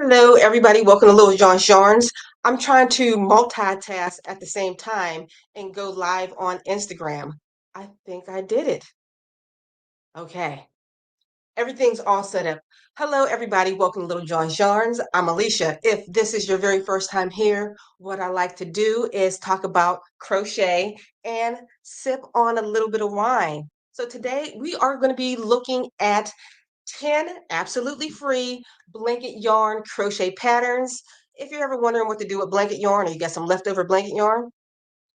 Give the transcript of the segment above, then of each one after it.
Hello, everybody. Welcome to Little John's Yarns. I'm trying to multitask at the same time and go live on Instagram. I think I did it. Okay. Everything's all set up. Hello, everybody. Welcome to Little John's Yarns. I'm Alicia. If this is your very first time here, what I like to do is talk about crochet and sip on a little bit of wine. So today we are going to be looking at 10 absolutely free blanket yarn crochet patterns. If you're ever wondering what to do with blanket yarn or you got some leftover blanket yarn,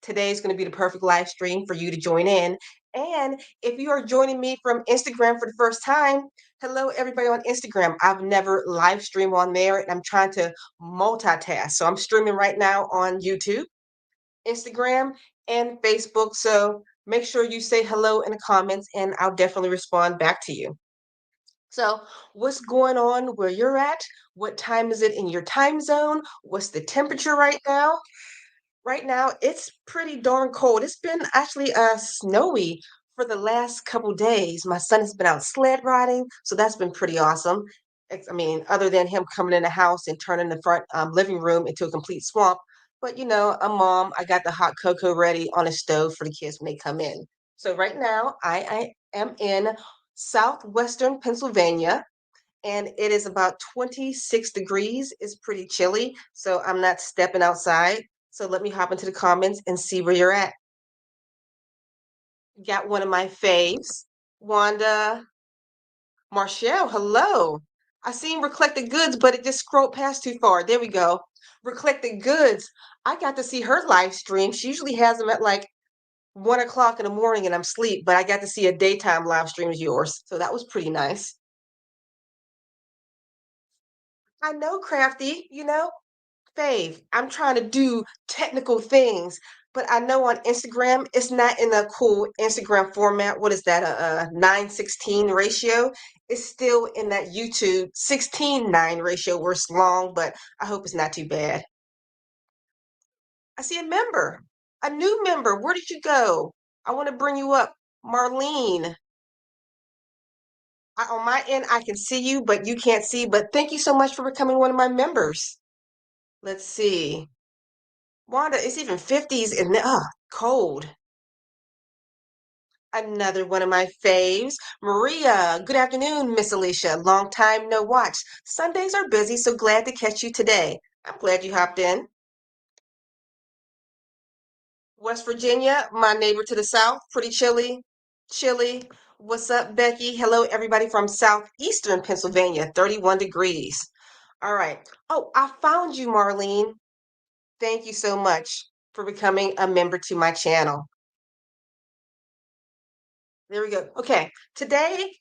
today's going to be the perfect live stream for you to join in. And if you are joining me from Instagram for the first time, hello everybody on Instagram. I've never live streamed on there and I'm trying to multitask. So I'm streaming right now on YouTube, Instagram, and Facebook. So make sure you say hello in the comments and I'll definitely respond back to you. So, what's going on where you're at? What time is it in your time zone? What's the temperature right now? Right now, it's pretty darn cold. It's been actually snowy for the last couple days. My son has been out sled riding, so that's been pretty awesome. I mean, other than him coming in the house and turning the front living room into a complete swamp. But you know, a mom, I got the hot cocoa ready on a stove for the kids when they come in. So right now, I am in southwestern Pennsylvania and it is about 26 degrees. It's pretty chilly, so I'm not stepping outside. So let me hop into the comments and see where you're at. Got one of my faves, Wanda Marshall. Hello. I seen Reflected Goods, but it just scrolled past too far. There we go. Reflected Goods. I got to see her live stream. She usually has them at like 1 o'clock in the morning and I'm asleep, but I got to see a daytime live stream of yours. So that was pretty nice. I know, Crafty, Fave, I'm trying to do technical things, but I know on Instagram it's not in a cool Instagram format. What is that? A 9:16 ratio? It's still in that YouTube 16:9 ratio where it's long, but I hope it's not too bad. I see a new member. Where did you go? I want to bring you up. Marlene. On my end, I can see you, but you can't see. But thank you so much for becoming one of my members. Let's see. Wanda, it's even 50s and cold. Another one of my faves. Maria, good afternoon, Miss Alicia. Long time no watch. Sundays are busy, so glad to catch you today. I'm glad you hopped in. West Virginia, my neighbor to the south, pretty chilly. Chilly. What's up, Becky? Hello, everybody from southeastern Pennsylvania, 31 degrees. All right. Oh, I found you, Marlene. Thank you so much for becoming a member to my channel. There we go. Okay, today,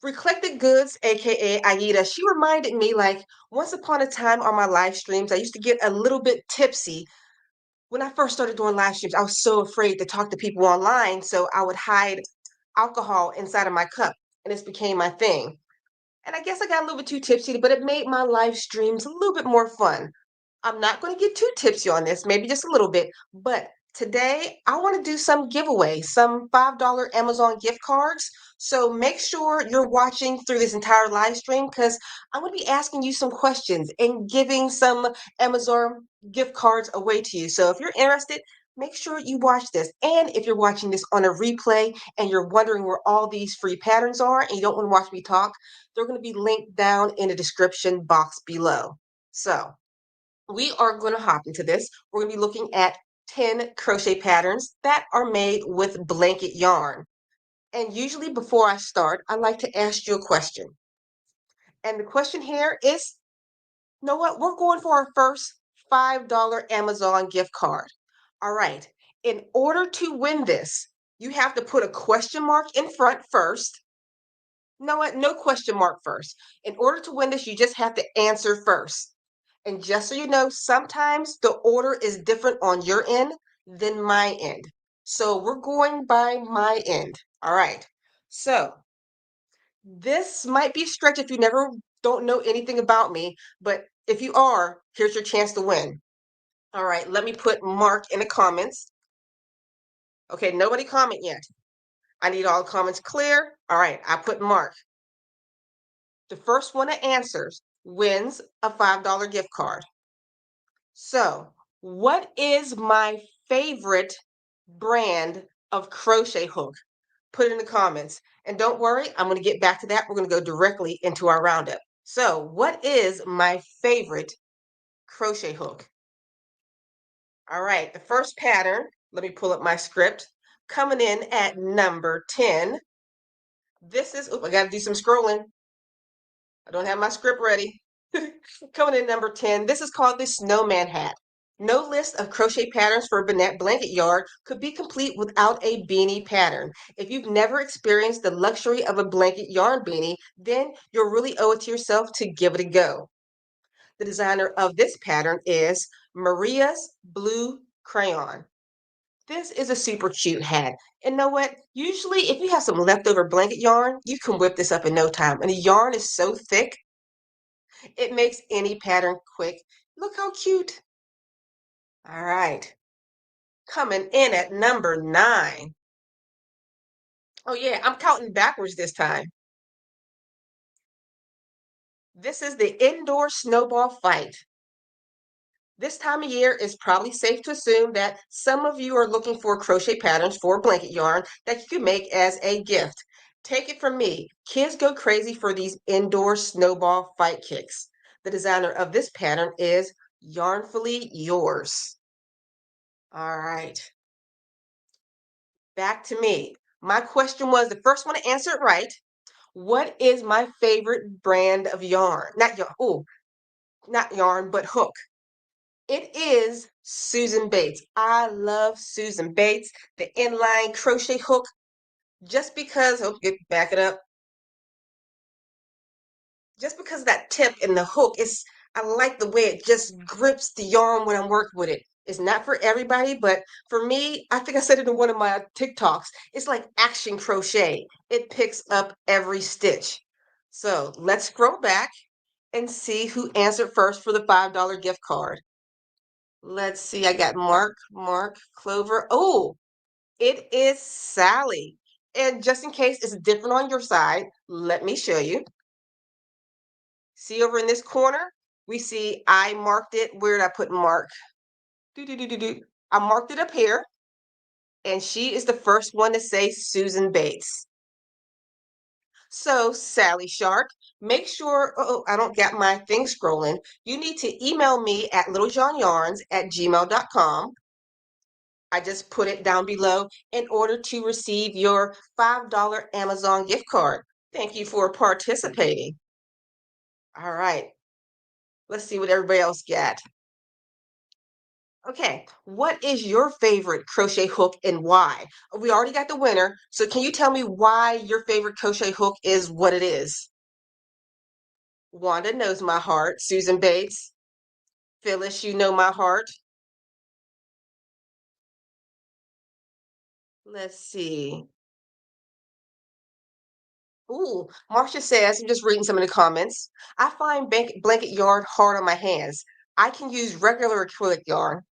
Reflected Goods, aka Aida, she reminded me like once upon a time on my live streams, I used to get a little bit tipsy. When I first started doing live streams, I was so afraid to talk to people online, so I would hide alcohol inside of my cup, and this became my thing. And I guess I got a little bit too tipsy, but it made my live streams a little bit more fun. I'm not going to get too tipsy on this, maybe just a little bit, but today I want to do some giveaways, some $5 Amazon gift cards. So make sure you're watching through this entire live stream because I'm going to be asking you some questions and giving some Amazon gift cards away to you. So if you're interested, make sure you watch this. And if you're watching this on a replay and you're wondering where all these free patterns are and you don't want to watch me talk, they're going to be linked down in the description box below. So we are going to hop into this. We're going to be looking at 10 crochet patterns that are made with blanket yarn. And usually before I start, I like to ask you a question. And the question here is, you know what? We're going for our first $5 Amazon gift card. All right. In order to win this, you have to put a question mark in front first. You know what? No question mark first. In order to win this, you just have to answer first. And just so you know, sometimes the order is different on your end than my end. So we're going by my end. All right. So this might be a stretch if you never don't know anything about me, but if you are, here's your chance to win. All right, let me put Mark in the comments. Okay, nobody comment yet. I need all the comments clear. All right, I put Mark. The first one that answers wins a $5 gift card. So, what is my favorite brand of crochet hook? Put it in the comments. And don't worry, I'm going to get back to that. We're going to go directly into our roundup. So, what is my favorite crochet hook? All right, the first pattern, let me pull up my script. Coming in at number 10. This is, I got to do some scrolling. I don't have my script ready. Coming in number 10, this is called the snowman hat. No list of crochet patterns for Bernat blanket yard could be complete without a beanie pattern. If you've never experienced the luxury of a blanket yarn beanie, then you'll really owe it to yourself to give it a go. The designer of this pattern is Maria's Blue Crayon. This is a super cute hat. And know what? Usually, if you have some leftover blanket yarn, you can whip this up in no time. And the yarn is so thick, it makes any pattern quick. Look how cute. All right. Coming in at number 9. Oh, yeah, I'm counting backwards this time. This is the indoor snowball fight. This time of year, it's probably safe to assume that some of you are looking for crochet patterns for blanket yarn that you can make as a gift. Take it from me, kids go crazy for these indoor snowball fight kicks. The designer of this pattern is Yarnfully Yours. All right, back to me. My question was the first one to answer it right. What is my favorite brand of yarn? Not yarn, oh, not yarn, but hook. It is Susan Bates. I love Susan Bates, the inline crochet hook, just because, oh, back it up, just because of that tip in the hook, I like the way it just grips the yarn when I'm working with it. It's not for everybody, but for me, I think I said it in one of my TikToks. It's like action crochet. It picks up every stitch. So let's scroll back and see who answered first for the $5 gift card. Let's see. I got Mark, Clover. Oh, it is Sally. And just in case it's different on your side, let me show you. See over in this corner, we see I marked it. Where did I put mark? Do, do, do, do, do. I marked it up here, and she is the first one to say Susan Bates. So, Sally Shark, make sure, oh, I don't got my thing scrolling. You need to email me at littlejohnyarns@gmail.com. I just put it down below in order to receive your $5 Amazon gift card. Thank you for participating. All right, let's see what everybody else got. Okay, what is your favorite crochet hook and why? We already got the winner, so can you tell me why your favorite crochet hook is what it is? Wanda knows my heart. Susan Bates. Phyllis, you know my heart. Let's see. Ooh, Marcia says, I'm just reading some of the comments. I find blanket yarn hard on my hands. I can use regular acrylic yarn.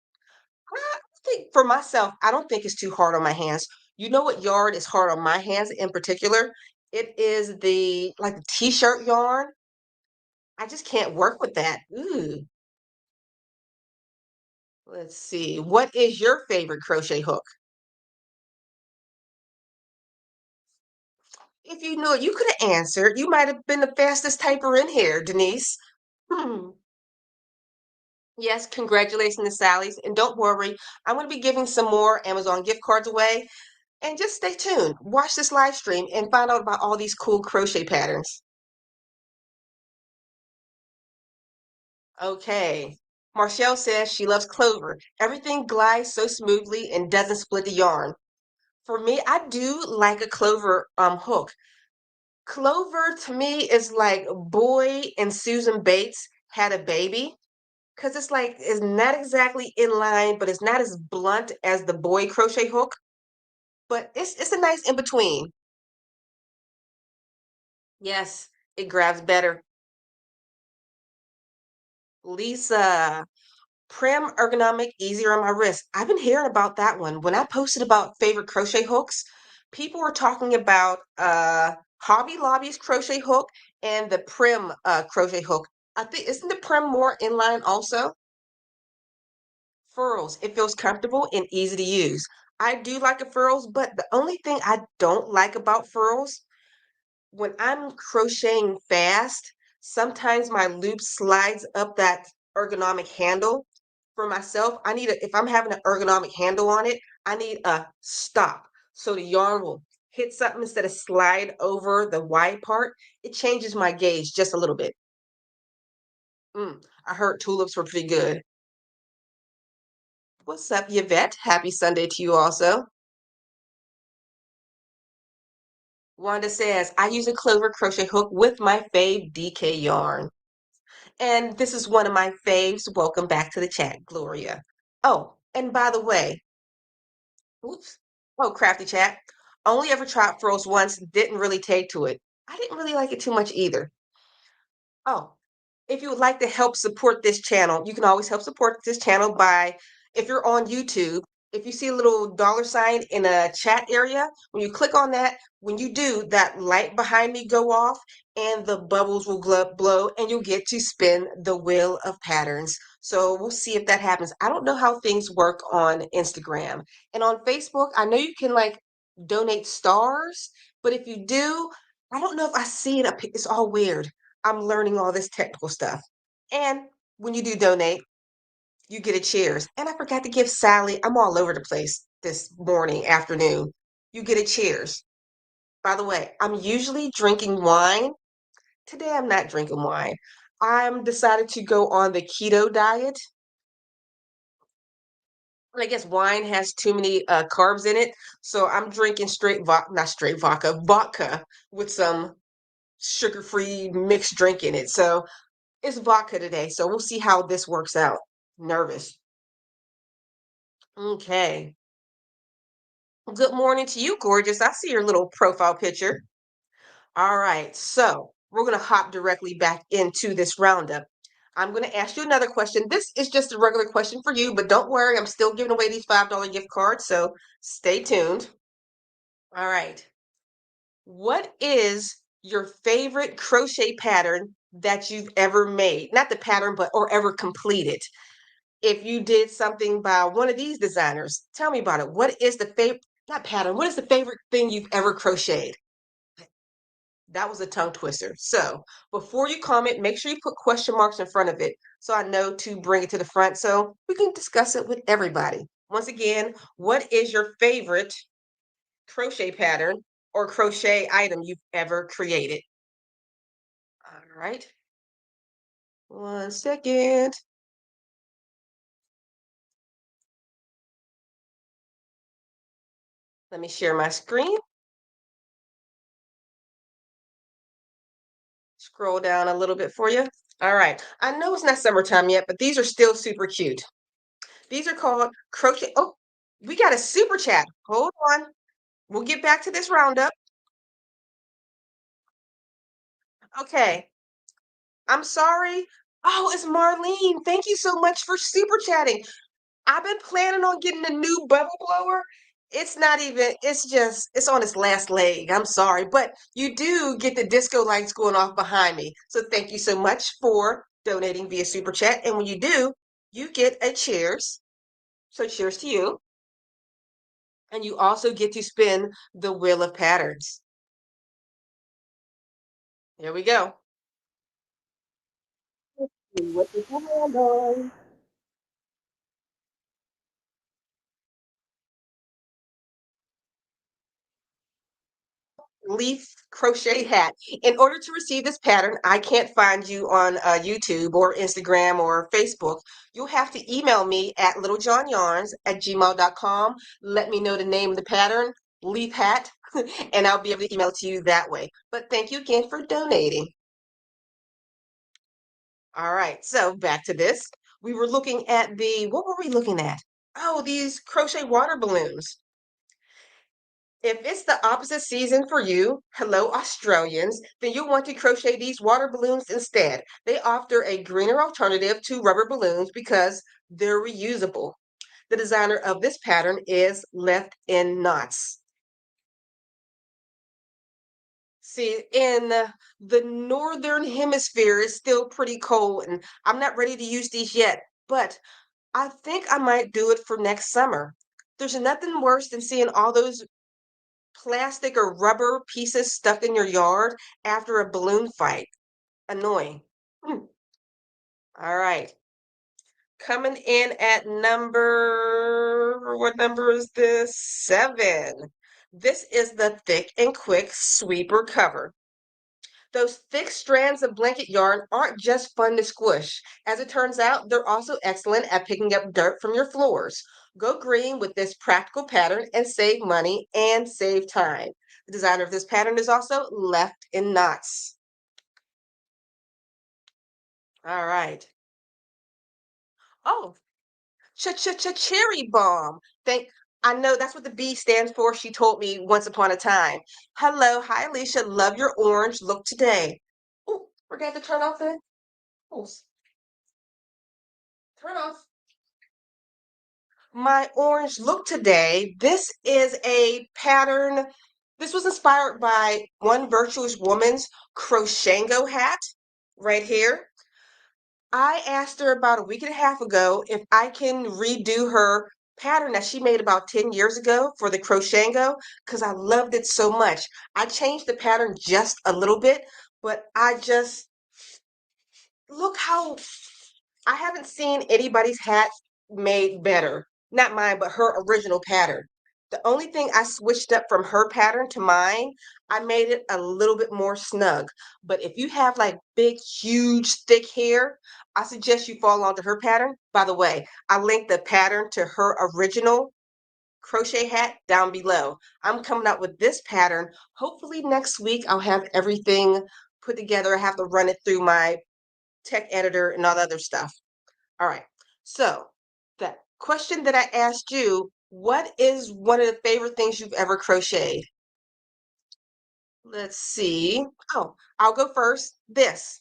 I think for myself, I don't think it's too hard on my hands. You know what yarn is hard on my hands in particular? It is the like the t-shirt yarn. I just can't work with that. Ooh, let's see. What is your favorite crochet hook? If you knew it, you could have answered. You might have been the fastest typer in here, Denise. Hmm. Yes, congratulations to Sally's. And don't worry, I'm going to be giving some more Amazon gift cards away. And just stay tuned. Watch this live stream and find out about all these cool crochet patterns. Okay. Marshall says she loves Clover. Everything glides so smoothly and doesn't split the yarn. For me, I do like a Clover hook. Clover to me is like Boy and Susan Bates had a baby because it's like it's not exactly in line, but it's not as blunt as the Boy crochet hook. But it's a nice in between. Yes, it grabs better. Lisa, Prim ergonomic, easier on my wrist. I've been hearing about that one. When I posted about favorite crochet hooks, people were talking about Hobby Lobby's crochet hook and the Prim crochet hook. I think isn't the Prem more inline also? Furls. It feels comfortable and easy to use. I do like the furls, but the only thing I don't like about furls, when I'm crocheting fast, sometimes my loop slides up that ergonomic handle. For myself, I need a, if I'm having an ergonomic handle on it, I need a stop. So the yarn will hit something instead of slide over the wide part. It changes my gauge just a little bit. I heard tulips were pretty good. What's up, Yvette? Happy Sunday to you also. Wanda says, I use a clover crochet hook with my fave DK yarn. And this is one of my faves. Welcome back to the chat, Gloria. Oh, and by the way, oops. Oh, crafty chat. Only ever tried furls once, didn't really take to it. I didn't really like it too much either. Oh, if you would like to help support this channel, you can always help support this channel by, if you're on YouTube, if you see a little dollar sign in a chat area, when you click on that, when you do, that light behind me go off and the bubbles will blow and you'll get to spin the wheel of patterns. So we'll see if that happens. I don't know how things work on Instagram. And on Facebook, I know you can like donate stars, but if you do, I don't know if I see it up. It's all weird. I'm learning all this technical stuff. And when you do donate, you get a cheers. And I forgot to give Sally, I'm all over the place this morning, afternoon. You get a cheers. By the way, I'm usually drinking wine. Today I'm not drinking wine. I'm decided to go on the keto diet. I guess wine has too many carbs in it. So I'm drinking straight vodka, not straight vodka, vodka with some sugar-free mixed drink in it. So it's vodka today, so we'll see how this works out. Nervous. Okay. Good morning to you, gorgeous. I see your little profile picture. All right, so we're going to hop directly back into this roundup. I'm going to ask you another question. This is just a regular question for you, but don't worry, I'm still giving away these $5 gift cards, so stay tuned. All right. What is your favorite crochet pattern that you've ever made? Not the pattern, but or ever completed. If you did something by one of these designers, tell me about it. What is the favorite, not pattern, what is the favorite thing you've ever crocheted? That was a tongue twister. So before you comment, make sure you put question marks in front of it so I know to bring it to the front so we can discuss it with everybody. Once again, what is your favorite crochet pattern or crochet item you've ever created? All right. 1 second. Let me share my screen. Scroll down a little bit for you. All right. I know it's not summertime yet, but these are still super cute. These are called crochet. Oh, we got a super chat. Hold on. We'll get back to this roundup. Okay. I'm sorry. Oh, it's Marlene. Thank you so much for super chatting. I've been planning on getting a new bubble blower. It's not even, it's just, it's on its last leg. I'm sorry, but you do get the disco lights going off behind me. So thank you so much for donating via super chat. And when you do, you get a cheers. So cheers to you. And you also get to spin the wheel of patterns. Here we go. What is the handle? Leaf crochet hat. In order to receive this pattern, I can't find you on YouTube or Instagram or Facebook. You'll have to email me at littlejohnyarns@gmail.com. Let me know the name of the pattern, leaf hat, and I'll be able to email it to you that way. But thank you again for donating. All right, so back to this. We were looking at what were we looking at? Oh, these crochet water balloons. If it's the opposite season for you, hello Australians, then you'll want to crochet these water balloons instead. They offer a greener alternative to rubber balloons because they're reusable. The designer of this pattern is Left in Knots. See, in the northern hemisphere, it's still pretty cold, and I'm not ready to use these yet, but I think I might do it for next summer. There's nothing worse than seeing all those plastic or rubber pieces stuck in your yard after a balloon fight. Annoying. Hmm. All right. Coming in at what number is this? 7. This is the Thick and Quick Sweeper cover. Those thick strands of blanket yarn aren't just fun to squish. As it turns out, they're also excellent at picking up dirt from your floors. Go green with this practical pattern and save money and save time. The designer of this pattern is also Left in Knots. All right. Oh, cherry bomb. Thank I know that's what the B stands for. She told me once upon a time. Hello, hi Alicia. Love your orange look today. Oh, forgot to turn off the. Oh, turn off my orange look today. This is a pattern. This was inspired by One Virtuous Woman's Crochengo hat right here. I asked her about a week and a half ago if I can redo her pattern that she made about 10 years ago for the Crochengo because I loved it so much. I changed the pattern just a little bit, but I just look how I haven't seen anybody's hat made better. Not mine, but her original pattern. The only thing I switched up from her pattern to mine, I made it a little bit more snug. But if you have like big, huge, thick hair, I suggest you fall onto her pattern. By the way, I linked the pattern to her original crochet hat down below. I'm coming out with this pattern. Hopefully next week I'll have everything put together. I have to run it through my tech editor and all the other stuff. All right. So, the question that I asked you, what is one of the favorite things you've ever crocheted? Let's see. Oh, I'll go first. This.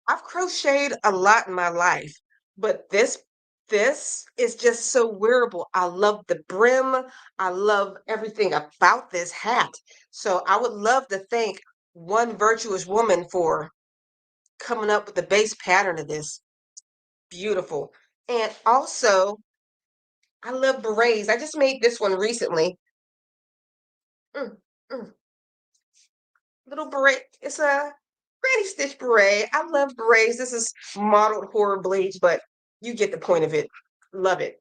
I've crocheted a lot in my life, but this is just so wearable. I love the brim. I love everything about this hat. So, I would love to thank One Virtuous Woman for coming up with the base pattern of this. Beautiful. And also, I love berets. I just made this one recently. Mm, mm. Little beret. It's a granny stitch beret. I love berets. This is modeled horribly, but you get the point of it. Love it.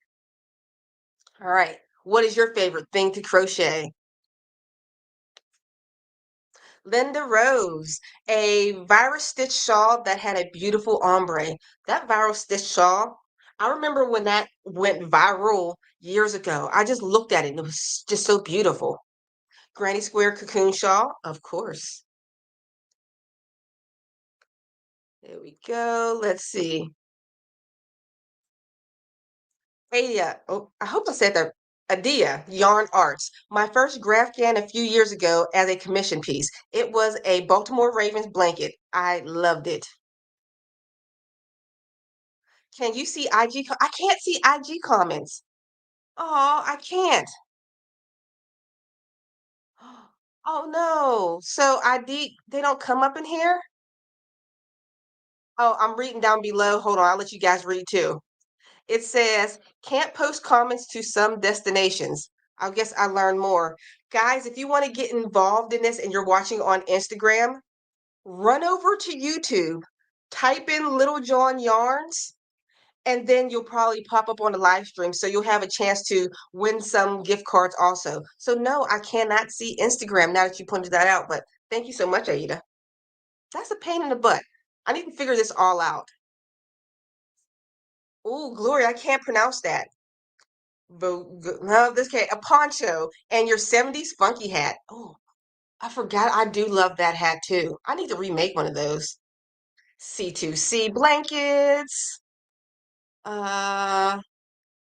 All right. What is your favorite thing to crochet? Linda Rose, a viral stitch shawl that had a beautiful ombre. That viral stitch shawl, I remember when that went viral years ago. I just looked at it and it was just so beautiful. Granny Square cocoon shawl, of course. There we go. Let's see. Adia, oh, I hope I said that. Adia Yarn Arts. My first Grafcan a few years ago as a commission piece. It was a Baltimore Ravens blanket. I loved it. Can you see IG? I can't see IG comments. Oh, I can't. Oh no. So ID, they don't come up in here? Oh, I'm reading down below. Hold on, I'll let you guys read too. It says, can't post comments to some destinations. I guess I learned more. Guys, if you want to get involved in this and you're watching on Instagram, run over to YouTube, type in Little John Yarns, and then you'll probably pop up on the live stream. So you'll have a chance to win some gift cards also. So no, I cannot see Instagram now that you pointed that out, but thank you so much, Aida. That's a pain in the butt. I need to figure this all out. Oh, Gloria, I can't pronounce that. No, this can't. A poncho and your 70s funky hat. Oh, I forgot. I do love that hat too. I need to remake one of those. C2C blankets. Uh,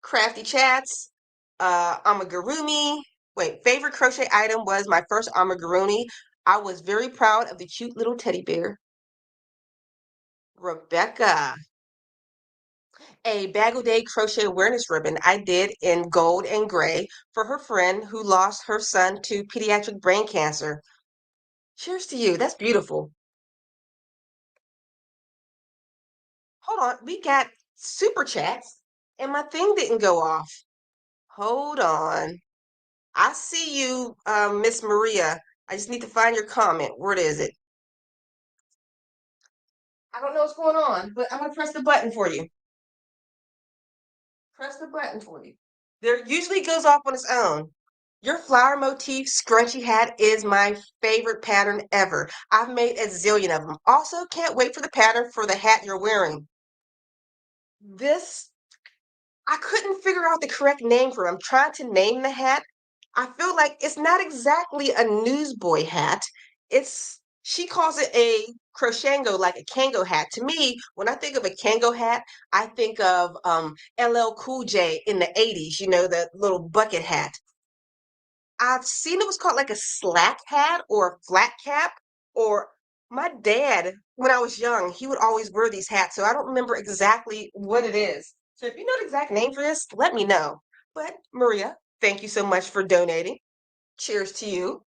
crafty chats. Amigurumi. Wait, favorite crochet item was my first amigurumi. I was very proud of the cute little teddy bear. Rebecca. A Bagel Day crochet awareness ribbon I did in gold and gray for her friend who lost her son to pediatric brain cancer. Cheers to you. That's beautiful. Hold on. We got super chats and my thing didn't go off. Hold on. I see you, Miss Maria. I just need to find your comment. Where is it? I don't know what's going on, but I'm gonna press the button for you. Press the button for you. There usually goes off on its own. Your flower motif scrunchy hat is my favorite pattern ever. I've made a zillion of them. Also, can't wait for the pattern for the hat you're wearing. This, I couldn't figure out the correct name for it. I'm trying to name the hat. I feel like it's not exactly a newsboy hat. She calls it a crochengo, like a Kango hat. To me, when I think of a Kango hat, I think of LL Cool J in the 80s, the little bucket hat. I've seen it was called like a slack hat or a flat cap, or my dad, when I was young, he would always wear these hats. So I don't remember exactly what it is. So if you know the exact name for this, let me know. But Maria, thank you so much for donating. Cheers to you.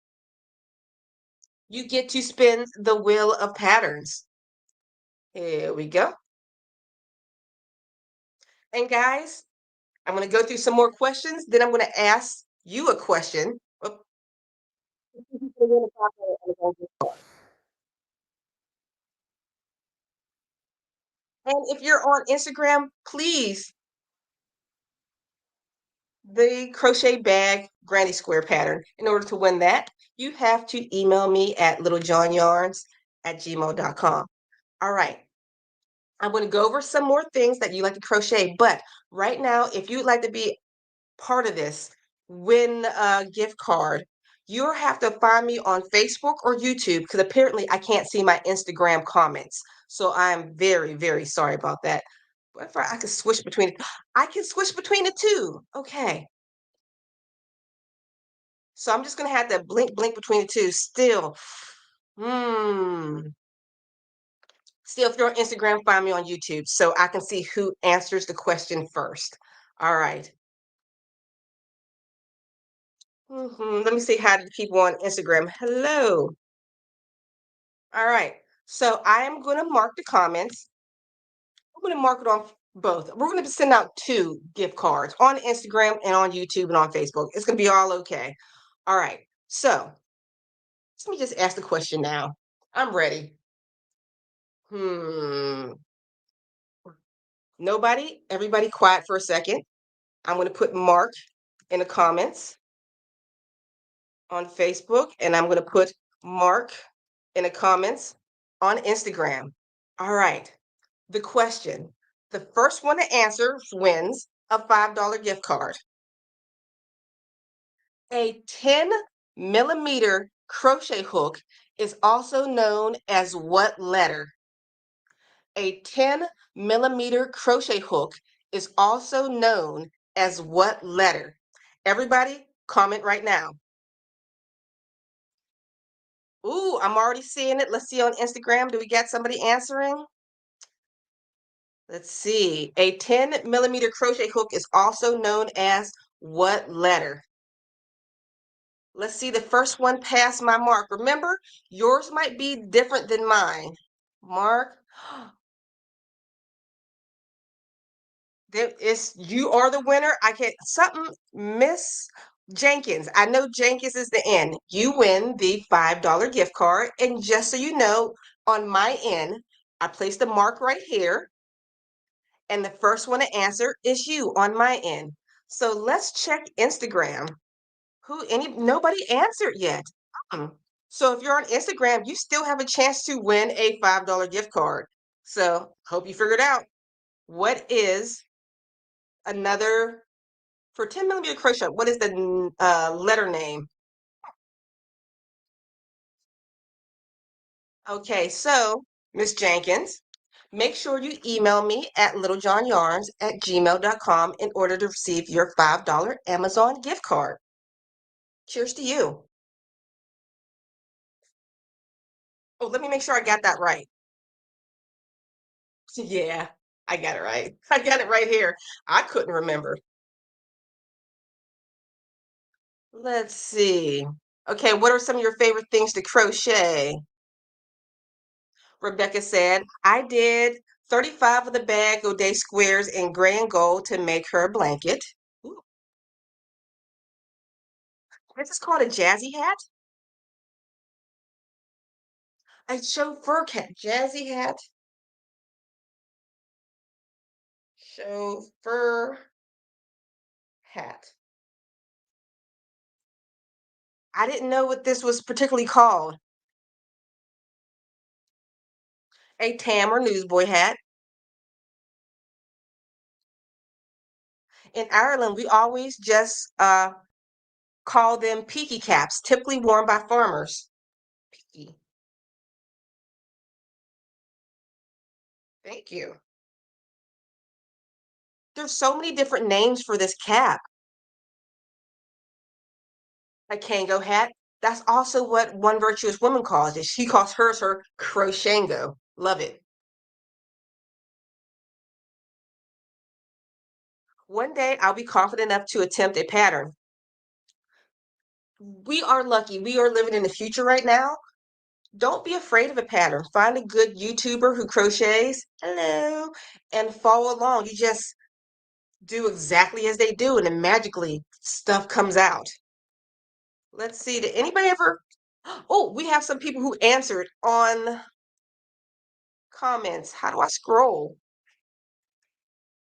You get to spin the wheel of patterns. Here we go. And guys, I'm going to go through some more questions. Then I'm going to ask you a question. Oh, and if you're on Instagram, please, the crochet bag granny square pattern. In order to win that, you have to email me at littlejohnyarns@gmail.com. All right. I'm going to go over some more things that you like to crochet, but right now, if you'd like to be part of this, win a gift card, you'll have to find me on Facebook or YouTube because apparently I can't see my Instagram comments. So I'm very, very sorry about that. But if I can switch between it, I can switch between the two. Okay. So I'm just gonna have to blink between the two. Hmm. Still, if you're on Instagram, find me on YouTube so I can see who answers the question first. All right. Let me see how do people on Instagram. Hello. All right. So I am going to mark the comments. I'm going to mark it on both. We're going to send out two gift cards on Instagram and on YouTube and on Facebook. It's going to be all okay. All right. So let me just ask the question now. I'm ready. Hmm. Nobody? Everybody quiet for a second. I'm going to put Mark in the comments on Facebook, and I'm going to put Mark in the comments on Instagram. All right. The question. The first one to answer wins a $5 gift card. A 10 millimeter crochet hook is also known as what letter? A 10 millimeter crochet hook is also known as what letter? Everybody, comment right now. Ooh, I'm already seeing it. Let's see on Instagram. Do we get somebody answering? Let's see. A 10 millimeter crochet hook is also known as what letter? Let's see the first one pass my mark. Remember, yours might be different than mine. Mark, you are the winner. I can't something Miss Jenkins. I know Jenkins is the end. You win the $5 gift card. And just so you know, on my end, I placed a mark right here. And the first one to answer is you on my end. So let's check Instagram. Nobody answered yet. Mm. So if you're on Instagram, you still have a chance to win a $5 gift card. So hope you figured out what is another for 10 millimeter crochet. What is the letter name? Okay, so Miss Jenkins, make sure you email me at littlejohnyarns@gmail.com in order to receive your $5 Amazon gift card. Cheers to you. Oh, let me make sure I got that right. Yeah, I got it right. I got it right here. I couldn't remember. Let's see. Okay, what are some of your favorite things to crochet? Rebecca said, I did 35 of the bag of day squares in gray and gold to make her a blanket. Ooh, this is called a jazzy hat? A chauffeur hat, jazzy hat, chauffeur hat. I didn't know what this was particularly called. A tam or newsboy hat. In Ireland, we always just call them peaky caps, typically worn by farmers. Peaky. Thank you. There's so many different names for this cap. A Kango hat. That's also what one virtuous woman calls it. She calls hers her crochango. Love it. One day I'll be confident enough to attempt a pattern. We are lucky. We are living in the future right now. Don't be afraid of a pattern. Find a good YouTuber who crochets. Hello. And follow along. You just do exactly as they do, and then magically stuff comes out. Let's see. Did anybody ever? Oh, we have some people who answered on comments. How do I scroll?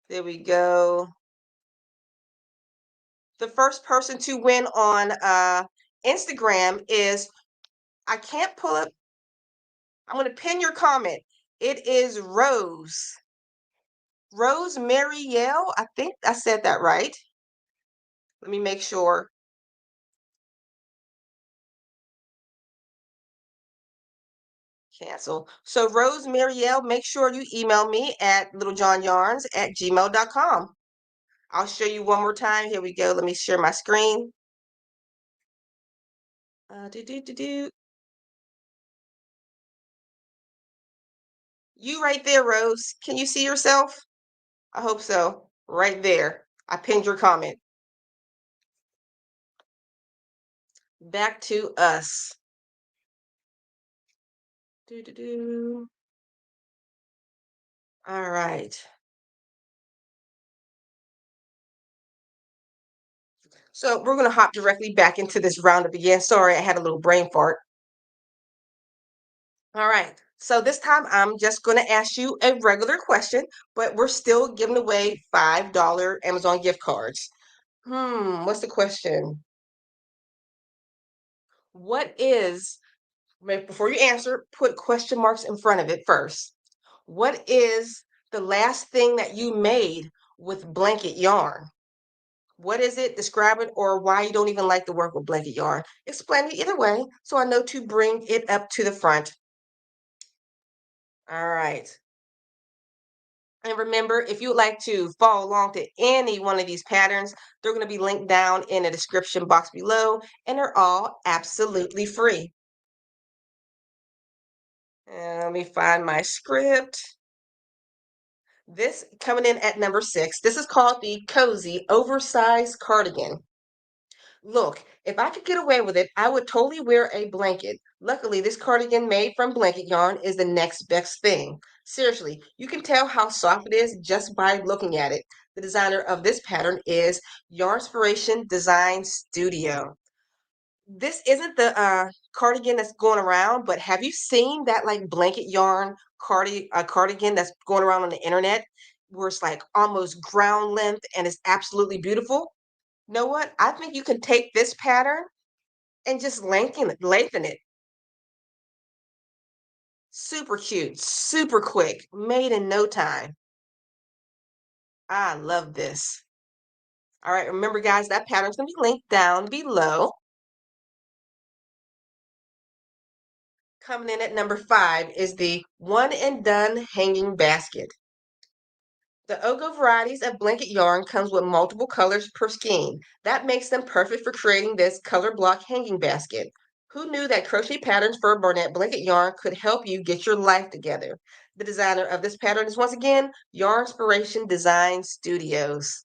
There we go. The first person to win on Instagram is, I can't pull up. I'm going to pin your comment. It is Rose Mary Yale. I think I said that right. Let me make sure. Cancel. So Rose Marielle, make sure you email me at littlejohnyarns@gmail.com. I'll show you one more time. Here we go. Let me share my screen. Do, do, do, do. You right there, Rose. Can you see yourself? I hope so. Right there. I pinned your comment. Back to us. Do, do, do. All right. So we're going to hop directly back into this roundup again. Sorry, I had a little brain fart. All right. So this time I'm just going to ask you a regular question, but we're still giving away $5 Amazon gift cards. What's the question? What is, before you answer, put question marks in front of it first. What is the last thing that you made with blanket yarn? What is it? Describe it, or why you don't even like to work with blanket yarn. Explain it either way so I know to bring it up to the front. All right. And remember, if you would like to follow along to any one of these patterns, they're going to be linked down in the description box below, and they're all absolutely free. And let me find my script. This coming in at number 6. This is called the Cozy Oversized Cardigan. Look, if I could get away with it, I would totally wear a blanket. Luckily, this cardigan made from blanket yarn is the next best thing. Seriously, you can tell how soft it is just by looking at it. The designer of this pattern is Yarnspiration Design Studio. This isn't the cardigan that's going around, but have you seen that like blanket yarn cardigan that's going around on the internet where it's like almost ground length and it's absolutely beautiful? Know what? I think you can take this pattern and just lengthen it. Super cute, super quick, made in no time. I love this. All right, remember guys, that pattern's gonna be linked down below. Coming in at number 5 is the one and done hanging basket. The Ogo varieties of blanket yarn comes with multiple colors per skein. That makes them perfect for creating this color block hanging basket. Who knew that crochet patterns for Bernat blanket yarn could help you get your life together? The designer of this pattern is once again Yarnspiration Design Studios.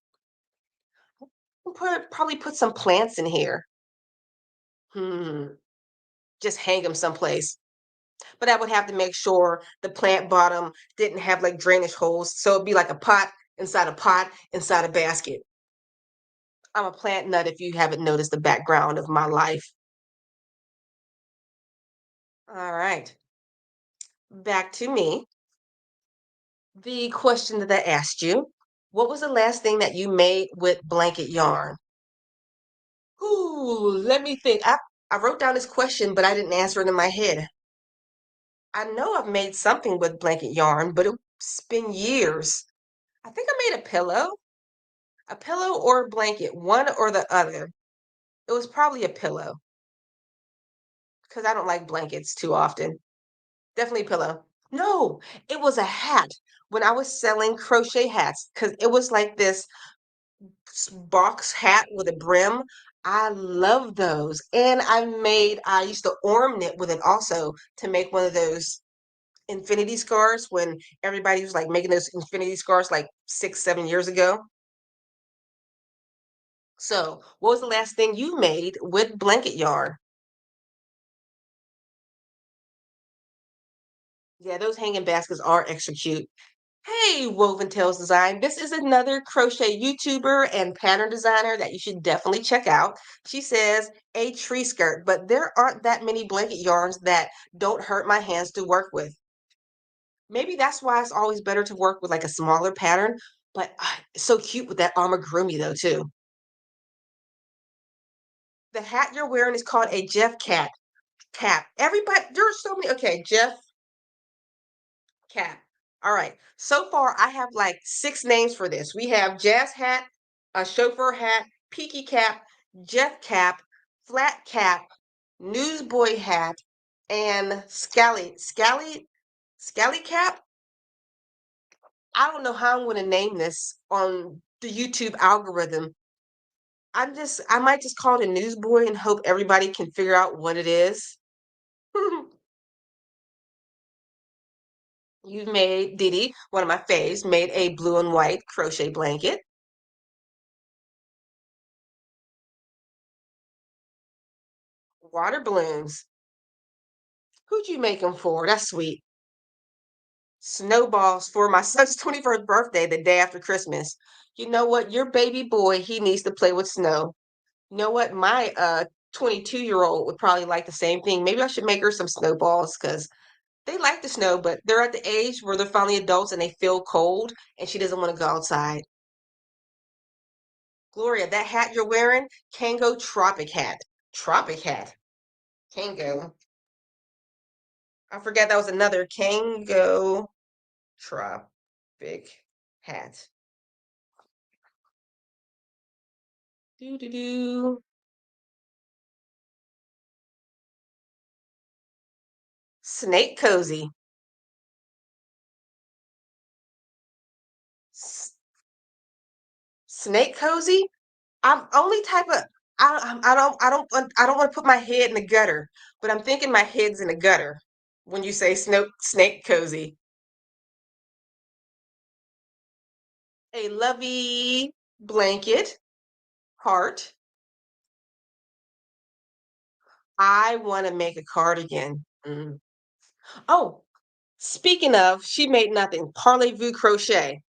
Probably put some plants in here. Hmm. Just hang them someplace. But I would have to make sure the plant bottom didn't have like drainage holes. So it'd be like a pot, inside a basket. I'm a plant nut if you haven't noticed the background of my life. All right. Back to me. The question that I asked you, what was the last thing that you made with blanket yarn? Ooh, let me think. I wrote down this question, but I didn't answer it in my head. I know I've made something with blanket yarn, but it's been years. I think I made a pillow or a blanket, one or the other. It was probably a pillow because I don't like blankets too often. Definitely a pillow. No, it was a hat when I was selling crochet hats because it was like this box hat with a brim. I love those. And I used to ornament with it also to make one of those infinity scarves when everybody was like making those infinity scarves like 6, 7 years ago. So, what was the last thing you made with blanket yarn? Yeah, those hanging baskets are extra cute. Hey, Woven Tales Design. This is another crochet YouTuber and pattern designer that you should definitely check out. She says a tree skirt, but there aren't that many blanket yarns that don't hurt my hands to work with. Maybe that's why it's always better to work with like a smaller pattern, but it's so cute with that amigurumi though too. The hat you're wearing is called a Jeff cap. Everybody, there are so many. Okay, Jeff cap. All right. So far, I have like 6 names for this. We have Jazz hat, a chauffeur hat, Peaky cap, Jeff cap, flat cap, newsboy hat, and Scally cap. I don't know how I'm going to name this on the YouTube algorithm. I might just call it a newsboy and hope everybody can figure out what it is. You made Didi, one of my faves, made a blue and white crochet blanket. Water balloons. Who'd you make them for? That's sweet. Snowballs for my son's 21st birthday, the day after Christmas. You know what? Your baby boy, he needs to play with snow. You know what? My 22-year-old would probably like the same thing. Maybe I should make her some snowballs because they like the snow, but they're at the age where they're finally adults and they feel cold and she doesn't want to go outside. Gloria, that hat you're wearing, Kango Tropic hat. Tropic hat. Kango. I forget that was another Kango Tropic hat. Do do do. Snake cozy. S- Snake cozy. I'm only type of. I don't want to put my head in the gutter, but I'm thinking my head's in the gutter when you say snake cozy. A lovey blanket heart. I want to make a cardigan. Mm. Oh, speaking of, she made nothing. Parlez-vous crochet.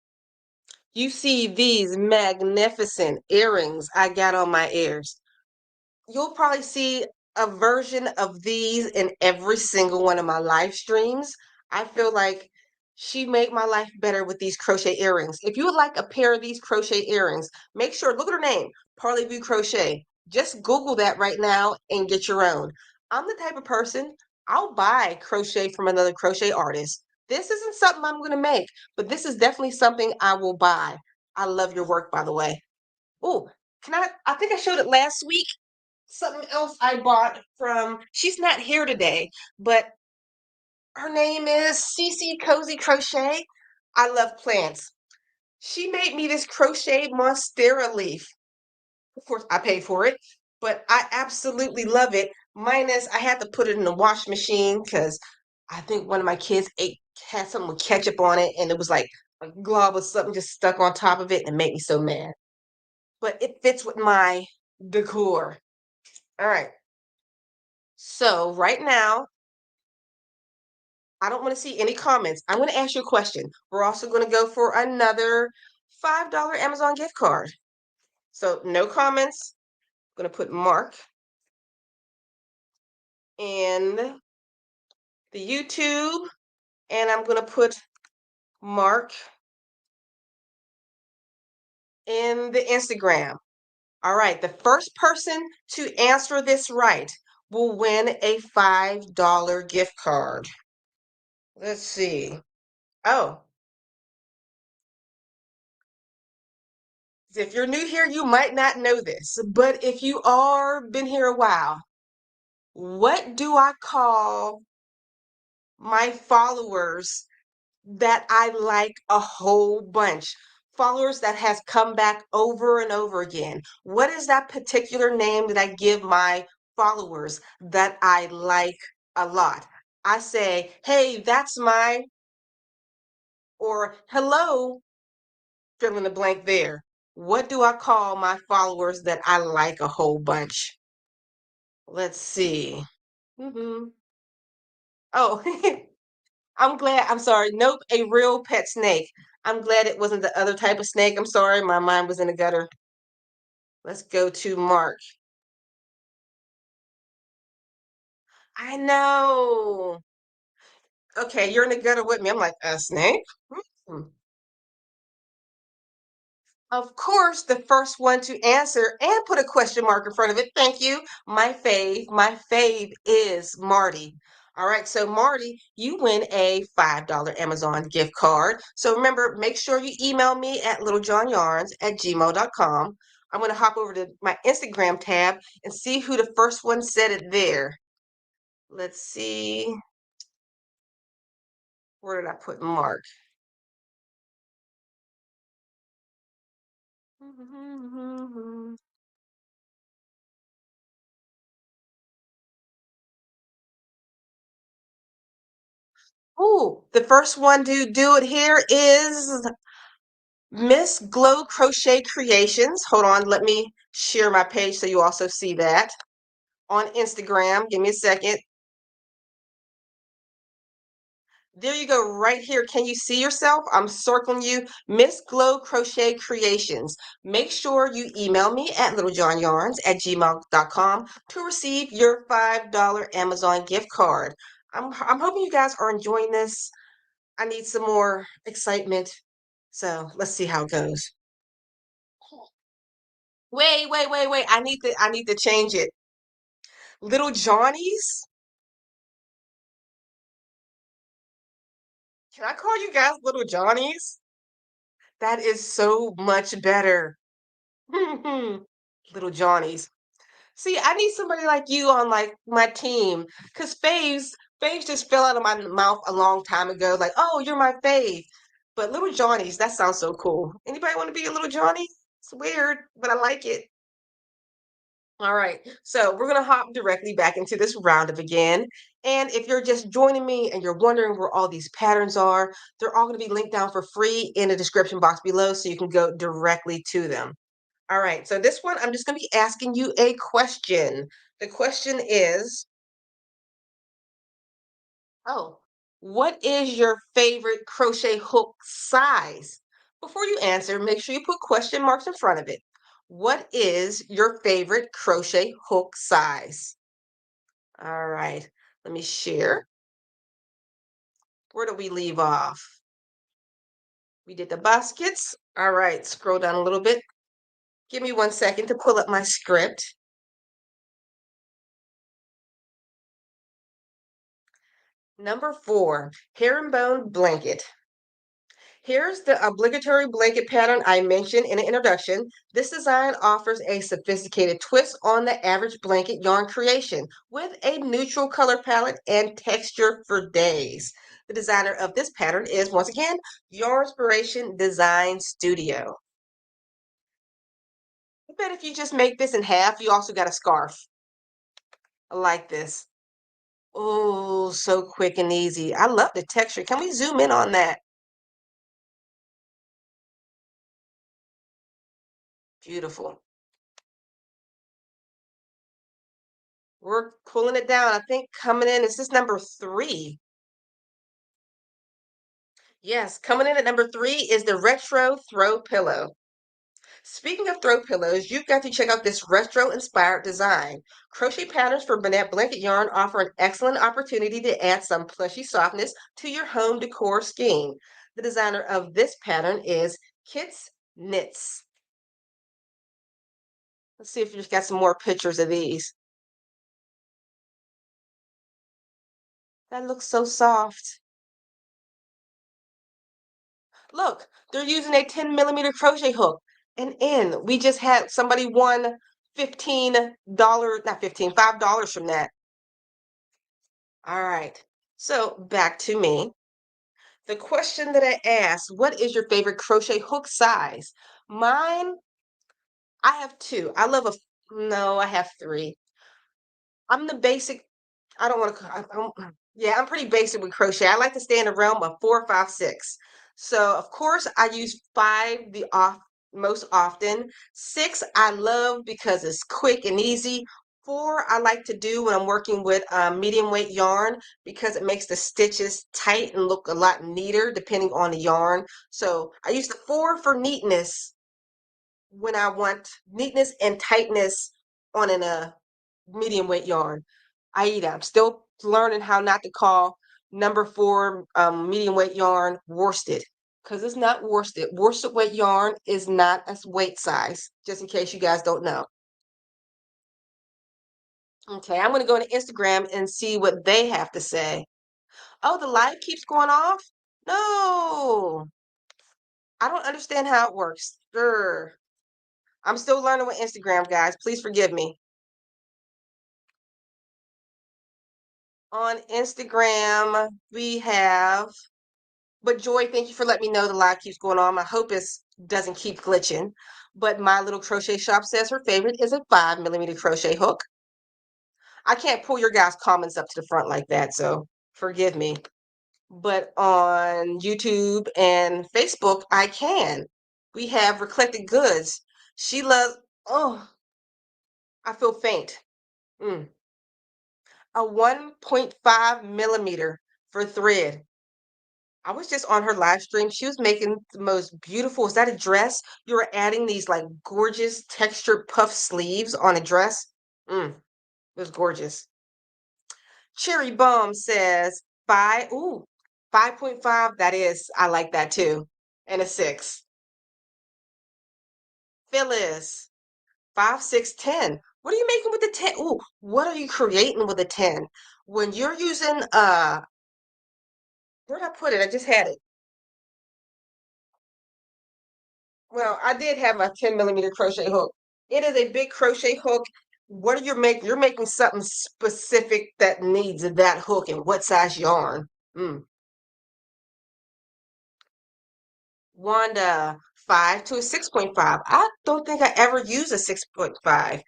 You see these magnificent earrings I got on my ears. You'll probably see a version of these in every single one of my live streams. I feel like she made my life better with these crochet earrings. If you would like a pair of these crochet earrings, make sure, look at her name, Parlez-vous Crochet. Just Google that right now and get your own. I'm the type of person, I'll buy crochet from another crochet artist. This isn't something I'm going to make, but this is definitely something I will buy. I love your work, by the way. Oh, I think I showed it last week. Something else I bought from, she's not here today, but her name is CC Cozy Crochet. I love plants. She made me this crochet monstera leaf. Of course, I paid for it, but I absolutely love it. Minus, I had to put it in the wash machine because I think one of my kids had something with ketchup on it, and it was like a glob of something just stuck on top of it, and it made me so mad. But it fits with my decor. All right. So right now, I don't want to see any comments. I'm going to ask you a question. We're also going to go for another $5 Amazon gift card. So no comments. I'm going to put Mark in the YouTube, and I'm going to put Mark in the Instagram. All right, the first person to answer this right will win a $5 gift card. Let's see. Oh, if you're new here, you might not know this, but if you are been here a while, what do I call my followers that I like a whole bunch? Followers that has come back over and over again. What is that particular name that I give my followers that I like a lot? I say, hey, that's my, or hello, fill in the blank there. What do I call my followers that I like a whole bunch? Let's see. Oh, I'm glad. I'm sorry. Nope, a real pet snake. I'm glad it wasn't the other type of snake. I'm sorry, my mind was in the gutter. Let's go to Mark. I know. Okay, you're in the gutter with me. I'm like, a snake? Hmm. Of course, the first one to answer and put a question mark in front of it. Thank you. My fave is Marty. All right, so Marty, you win a $5 Amazon gift card. So remember, make sure you email me at littlejohnyarns@gmail.com. I'm going to hop over to my Instagram tab and see who the first one said it there. Let's see. Where did I put Mark? Ooh, the first one to do it here is Miss Glow Crochet Creations. Hold on, let me share my page so you also see that on Instagram. Give me a second. There you go, right here. Can you see yourself? I'm circling you, Miss Glow Crochet Creations. Make sure you email me at littlejohnyarns@gmail.com to receive your $5 Amazon gift card. I'm hoping you guys are enjoying this. I need some more excitement. So let's see how it goes. Wait. I need to change it. Little Johnnies? Can I call you guys Little Johnnies? That is so much better. Little Johnnies. See, I need somebody like you on like my team. Cause faves just fell out of my mouth a long time ago. Like, oh, you're my fave. But Little Johnnies, that sounds so cool. Anybody want to be a Little Johnny? It's weird, but I like it. All right, so we're gonna hop directly back into this roundup again. And if you're just joining me and you're wondering where all these patterns are, they're all gonna be linked down for free in the description box below so you can go directly to them. All right, so this one, I'm just gonna be asking you a question. The question is, oh, what is your favorite crochet hook size? Before you answer, make sure you put question marks in front of it. What is your favorite crochet hook size? All right, let me share. Where do we leave off? We did the baskets. All right, scroll down a little bit. Give me 1 second to pull up my script. Number 4, herringbone blanket. Here's the obligatory blanket pattern I mentioned in the introduction. This design offers a sophisticated twist on the average blanket yarn creation with a neutral color palette and texture for days. The designer of this pattern is, once again, Yarnspiration Design Studio. I bet if you just make this in half, you also got a scarf. I like this. Oh, so quick and easy. I love the texture. Can we zoom in on that? Beautiful. We're pulling it down. I think coming in, is this number 3? Yes, coming in at number 3 is the retro throw pillow. Speaking of throw pillows, you've got to check out this retro-inspired design. Crochet patterns for Bernat blanket yarn offer an excellent opportunity to add some plushy softness to your home decor scheme. The designer of this pattern is Kits Knits. Let's see if you've got some more pictures of these. That looks so soft. Look, they're using a 10 millimeter crochet hook. And in, we just had somebody won $15, not 15, $5 from that. All right. So back to me. The question that I asked, what is your favorite crochet hook size? Mine, I have two. No, I have three. I'm the basic, I don't want to, yeah, I'm pretty basic with crochet. I like to stay in the realm of 4, 5, 6. So of course I use 5 most often. 6 I love because it's quick and easy. 4 I like to do when I'm working with medium weight yarn because it makes the stitches tight and look a lot neater depending on the yarn. So I use the 4 for neatness when I want neatness and tightness on an medium weight yarn. I'm still learning how not to call number 4 medium weight yarn worsted because it's not worsted. Worsted weight yarn is not a weight size, just in case you guys don't know. Okay, I'm going to go to Instagram and see what they have to say. Oh, the light keeps going off? No, I don't understand how it works. Sure. I'm still learning with Instagram, guys. Please forgive me. On Instagram, we have, but Joy, thank you for letting me know the live keeps going on. I hope it doesn't keep glitching. But my little crochet shop says her favorite is a 5 millimeter crochet hook. I can't pull your guys' comments up to the front like that, so forgive me. But on YouTube and Facebook, I can. We have Eclectic Goods. She loves, oh, I feel faint. Mm. A 1.5 millimeter for thread. I was just on her live stream. She was making the most beautiful. Is that a dress? You were adding these like gorgeous textured puff sleeves on a dress. It was gorgeous. Cherry Bum says 5.5. That is, I like that too. And a 6. Phyllis, 5, 6, 10. What are you making with the 10? Ooh, what are you creating with the 10? When you're using where'd I put it? I just had it. Well, I did have my 10 millimeter crochet hook. It is a big crochet hook. What are you making? You're making something specific that needs that hook and what size yarn? Wanda, 5 to a 6.5. I don't think I ever use a 6.5.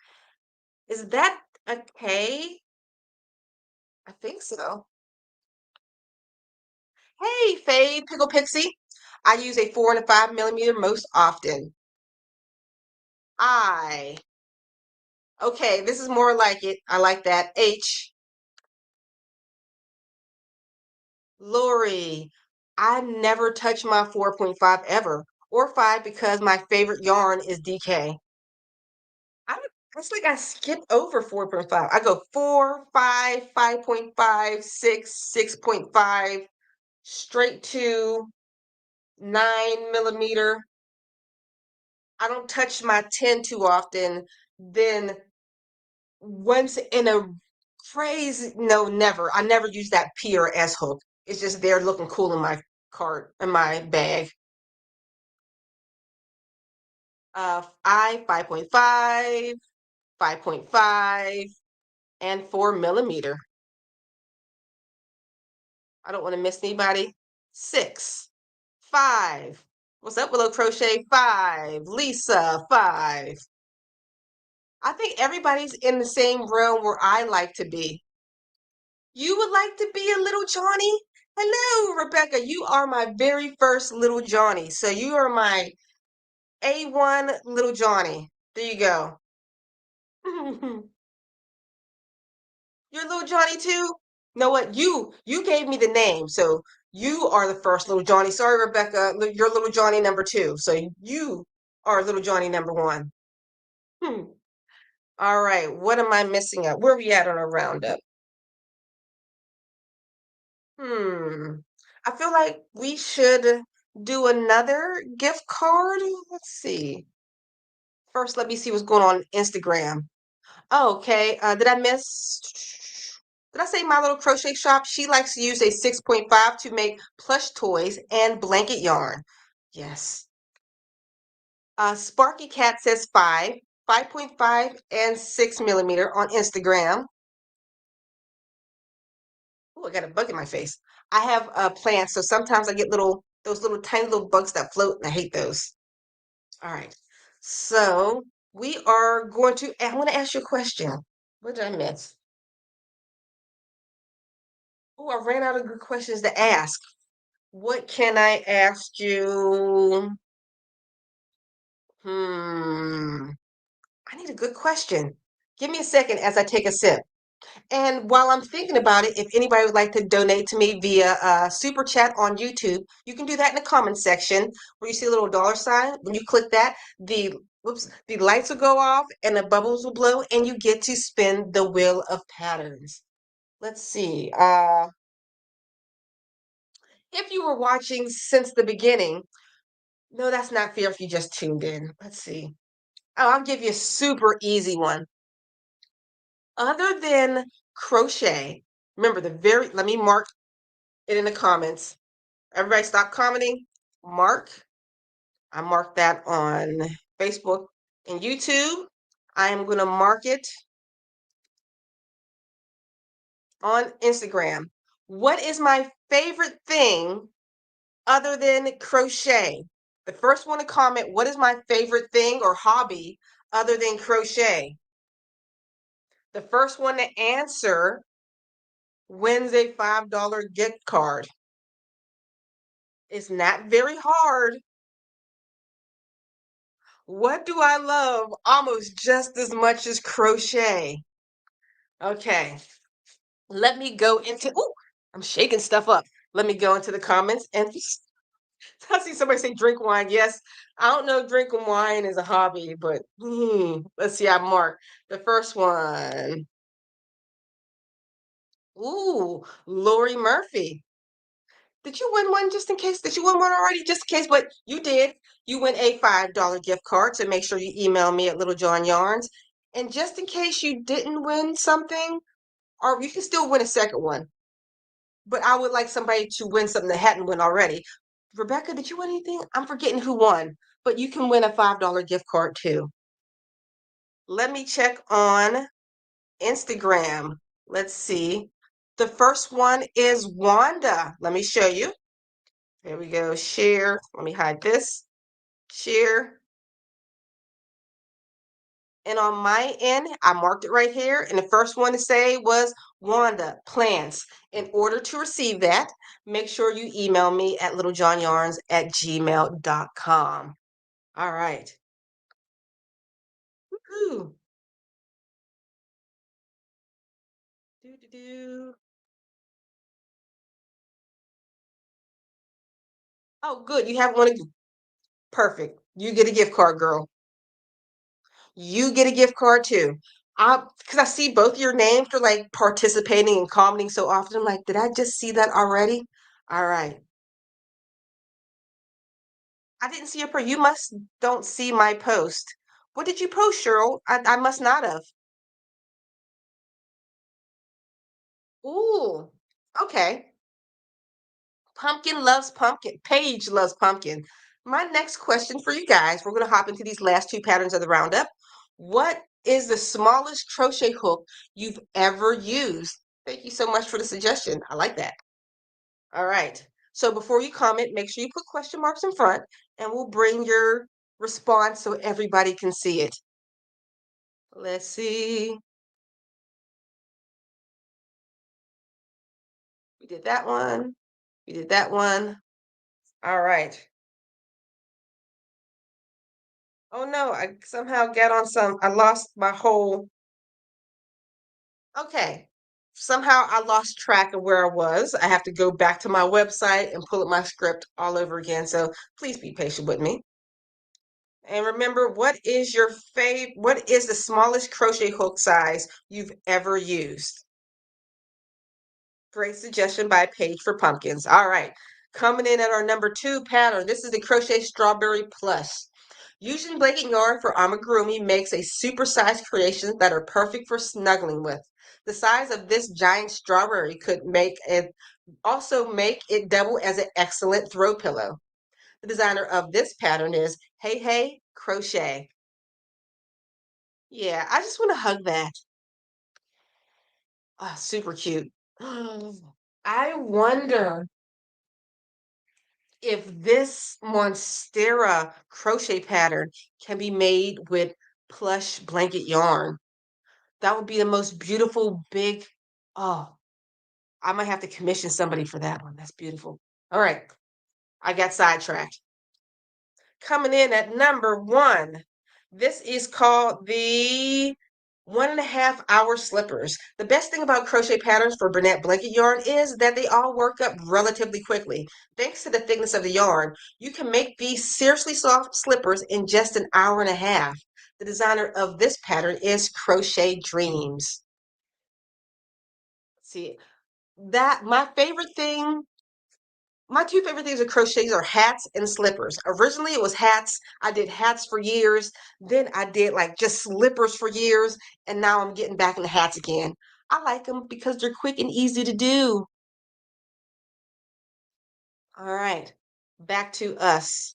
Is that okay? I think so. Hey, Faye, Pickle Pixie. I use a 4 and a 5 millimeter most often. I. Okay, this is more like it. I like that. H. Lori, I never touch my 4.5 ever, or 5 because my favorite yarn is DK. I don't, it's like I skip over 4.5. I go 4, 5, 5.5, 6, 6.5, straight to 9 millimeter. I don't touch my 10 too often. Then once in a crazy, no, never. I never use that P or S hook. It's just there looking cool in my cart, in my bag. I 5.5, 5.5, and 4 millimeter. I don't want to miss anybody. 6, 5. What's up, Willow Crochet? 5. Lisa, 5. I think everybody's in the same realm where I like to be. You would like to be a little Johnny? Hello, Rebecca. You are my very first little Johnny. So you are my A1 little Johnny. There you go. You're little Johnny too? You know what? You gave me the name, so you are the first little Johnny. Sorry, Rebecca, you're little Johnny number two. So you are little Johnny number one. Hmm. All right. What am I missing out? Where are we at on our roundup? Hmm. I feel like we should do another gift card. Let's see. First, let me see what's going on Instagram. Oh, okay. Did I miss? Did I say my little crochet shop? She likes to use a 6.5 to make plush toys and blanket yarn. Yes. Sparky Cat says 5.5, and 6 millimeter on Instagram. Oh, I got a bug in my face. I have plants, so sometimes I get those little tiny little bugs that float, and I hate those. All right. So we are going to, I want to ask you a question. What did I miss? Oh, I ran out of good questions to ask. What can I ask you? Hmm. I need a good question. Give me a second as I take a sip. And while I'm thinking about it, if anybody would like to donate to me via super chat on YouTube, you can do that in the comments section where you see a little dollar sign. When you click that, the lights will go off and the bubbles will blow, and you get to spin the wheel of patterns. Let's see. If you were watching since the beginning, no, that's not fair if you just tuned in. Let's see. Oh, I'll give you a super easy one. Other than crochet, remember let me mark it in the comments. Everybody stop commenting. Mark. I marked that on Facebook and YouTube. I am going to mark it on Instagram. What is my favorite thing other than crochet? The first one to comment, what is my favorite thing or hobby other than crochet? The first one to answer wins a $5 gift card. It's not very hard. What do I love almost just as much as crochet? Okay, let me go into, oh, I'm shaking stuff up. Let me go into the comments and I see somebody say drink wine. Yes, I don't know if drinking wine is a hobby, but let's see. I mark the first one. Ooh, Lori Murphy. Did you win one just in case? Did you win one already just in case? But you did. You win a $5 gift card. So make sure you email me at Little John Yarns. And just in case you didn't win something, or you can still win a second one. But I would like somebody to win something that hadn't won already. Rebecca, did you win anything? I'm forgetting who won, but you can win a $5 gift card too. Let me check on Instagram. Let's see. The first one is Wanda. Let me show you. There we go. Share. Let me hide this. Share. And on my end, I marked it right here. And the first one to say was Wanda Plants. In order to receive that, make sure you email me at littlejohnyarns@gmail.com. All right. Woo-hoo. Do. Oh, good. You have one. Perfect. You get a gift card, girl. You get a gift card too. Because I see both your names are like participating and commenting so often. I'm like, did I just see that already? All right. I didn't see your post. You must don't see my post. What did you post, Cheryl? I must not have. Ooh, okay. Pumpkin loves pumpkin. Paige loves pumpkin. My next question for you guys, we're going to hop into these last two patterns of the roundup. What is the smallest crochet hook you've ever used? Thank you so much for the suggestion. I like that. All right. So before you comment, make sure you put question marks in front and we'll bring your response so everybody can see it. Let's see. We did that one. We did that one. All right. Oh no, I somehow got on some, I lost my whole, okay. Somehow I lost track of where I was. I have to go back to my website and pull up my script all over again. So please be patient with me. And remember, what is the smallest crochet hook size you've ever used? Great suggestion by Paige for Pumpkins. All right. Coming in at our number 2 pattern. This is the Crochet Strawberry Plush. Using blanket yarn for amigurumi makes a supersized creation that are perfect for snuggling with. The size of this giant strawberry could make it double as an excellent throw pillow. The designer of this pattern is Hey Hey Crochet. Yeah, I just want to hug that. Ah, super cute. I wonder if this Monstera crochet pattern can be made with plush blanket yarn. That would be the most beautiful big. Oh, I might have to commission somebody for that one. That's beautiful. All right, I got sidetracked. Coming in at number 1. This is called the 1.5 hour slippers. The best thing about crochet patterns for Bernat blanket yarn is that they all work up relatively quickly. Thanks to the thickness of the yarn, you can make these seriously soft slippers in just an hour and a half. The designer of this pattern is Crochet Dreams. See, that my two favorite things of crochets are hats and slippers. Originally, it was hats. I did hats for years. Then I did like just slippers for years. And now I'm getting back into hats again. I like them because they're quick and easy to do. All right, back to us.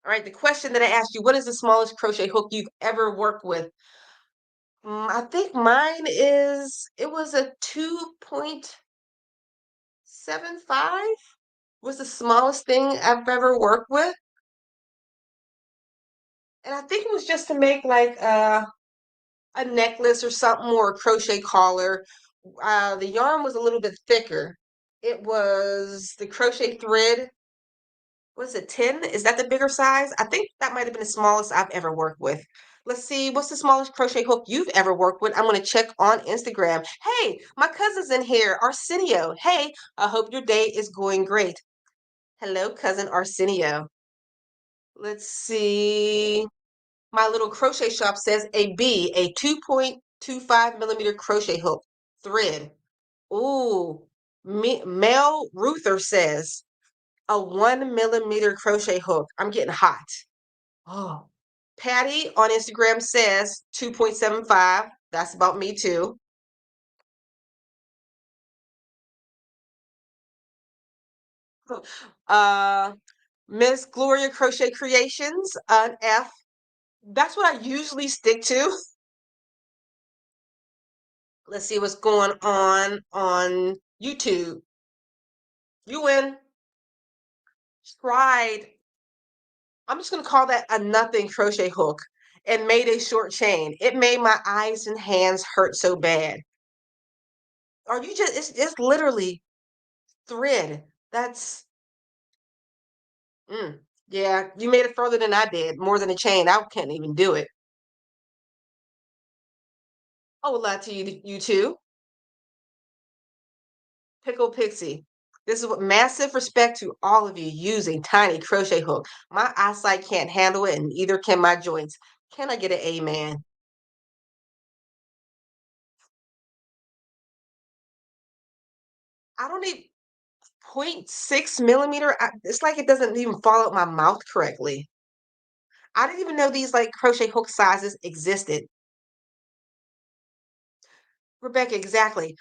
All right, the question that I asked you, what is the smallest crochet hook you've ever worked with? I think it was a 2.75 was the smallest thing I've ever worked with. And I think it was just to make like a necklace or something or a crochet collar. The yarn was a little bit thicker. It was the crochet thread. Was it 10? Is that the bigger size? I think that might have been the smallest I've ever worked with. Let's see, what's the smallest crochet hook you've ever worked with? I'm going to check on Instagram. Hey, my cousin's in here, Arsenio. Hey, I hope your day is going great. Hello, cousin Arsenio. Let's see. My little crochet shop says a 2.25 millimeter crochet hook thread. Ooh, Mel Ruther says a 1 millimeter crochet hook. I'm getting hot. Oh, Patty on Instagram says 2.75. That's about me too. Uh, Miss Gloria Crochet Creations, an F. That's what I usually stick to. Let's see what's going on YouTube. You win. Tried, I'm just going to call that a nothing crochet hook and made a short chain. It made my eyes and hands hurt so bad. Or it's literally thread. That's, mm, yeah, you made it further than I did, more than a chain. I can't even do it. I would lie to you too. Pickle Pixie. This is what massive respect to all of you using tiny crochet hook. My eyesight can't handle it, and either can my joints. Can I get an amen? I don't need 0.6 millimeter. It's like it doesn't even fall out my mouth correctly. I didn't even know these like crochet hook sizes existed. Rebecca, exactly.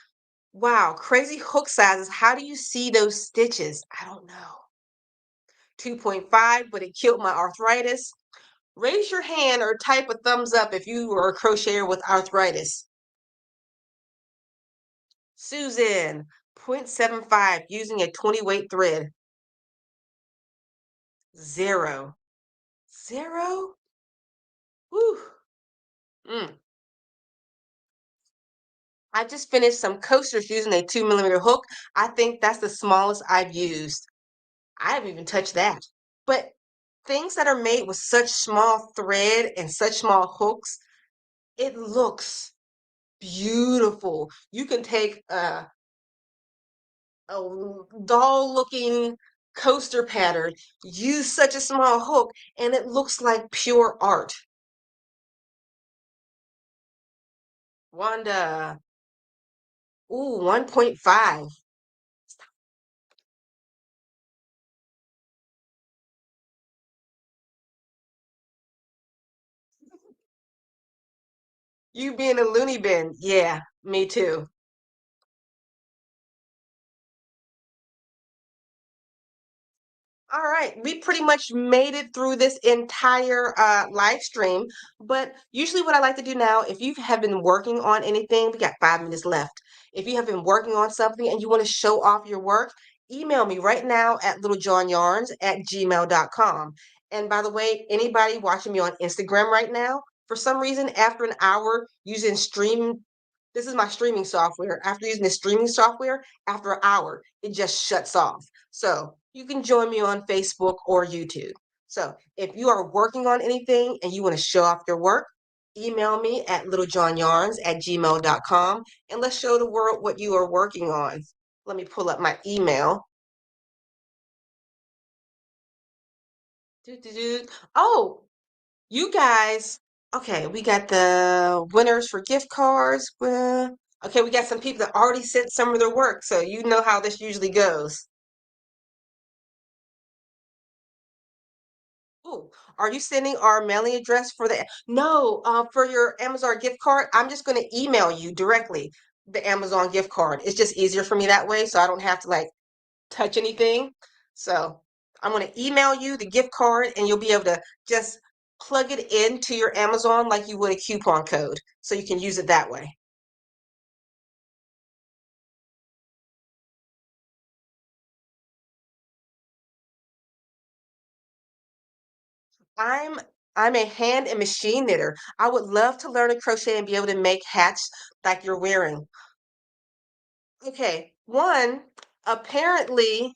Wow, crazy hook sizes. How do you see those stitches? I don't know. 2.5, but it killed my arthritis. Raise your hand or type a thumbs up if you are a crocheter with arthritis. Susan, 0.75 using a 20 weight thread. 0. 0? Whew. Mm. I just finished some coasters using a 2 millimeter hook. I think that's the smallest I've used. I haven't even touched that. But things that are made with such small thread and such small hooks, it looks beautiful. You can take a doll looking coaster pattern, use such a small hook, and it looks like pure art. Wanda, ooh, 1.5. You being a loony bin. Yeah, me too. All right, we pretty much made it through this entire live stream. But usually, what I like to do now, if you have been working on anything, we got 5 minutes left. If you have been working on something and you want to show off your work, email me right now at littlejohnyarns@gmail.com. And by the way, anybody watching me on Instagram right now, for some reason, after an hour using this is my streaming software. After using this streaming software, after an hour, it just shuts off. So you can join me on Facebook or YouTube. So if you are working on anything and you want to show off your work, email me at littlejohnyarns@gmail.com and let's show the world what you are working on. Let me pull up my email. Doo-doo-doo. Oh, you guys. Okay, we got the winners for gift cards. Okay, we got some people that already sent some of their work, so you know how this usually goes. Oh, are you sending our mailing address for the no, for your Amazon gift card? I'm just going to email you directly the Amazon gift card. It's just easier for me that way, so I don't have to like touch anything. So I'm going to email you the gift card, and you'll be able to just plug it into your Amazon like you would a coupon code, so you can use it that way. I'm I'm a hand and machine knitter. I would love to learn to crochet and be able to make hats like you're wearing. Okay, one, apparently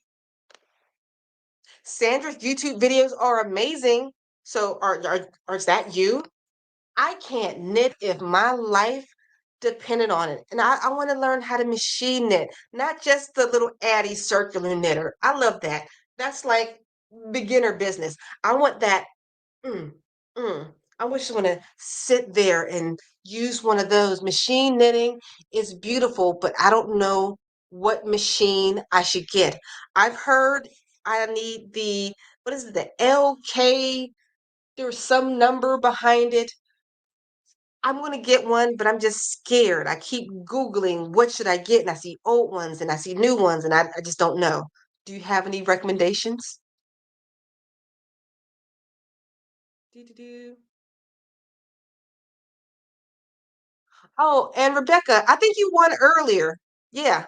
Sandra's YouTube videos are amazing. So are is that you? I can't knit if my life depended on it. And I want to learn how to machine knit, not just the little Addie circular knitter. I love that. That's like beginner business. I want that. Mm, mm. I wish I want to sit there and use one of those. Machine knitting is beautiful, but I don't know what machine I should get. I've heard I need what is it, the LK? There's some number behind it. I'm going to get one, but I'm just scared. I keep Googling what should I get, and I see old ones and I see new ones, and I just don't know. Do you have any recommendations? Do-do-do. Oh, and Rebecca, I think you won earlier. Yeah.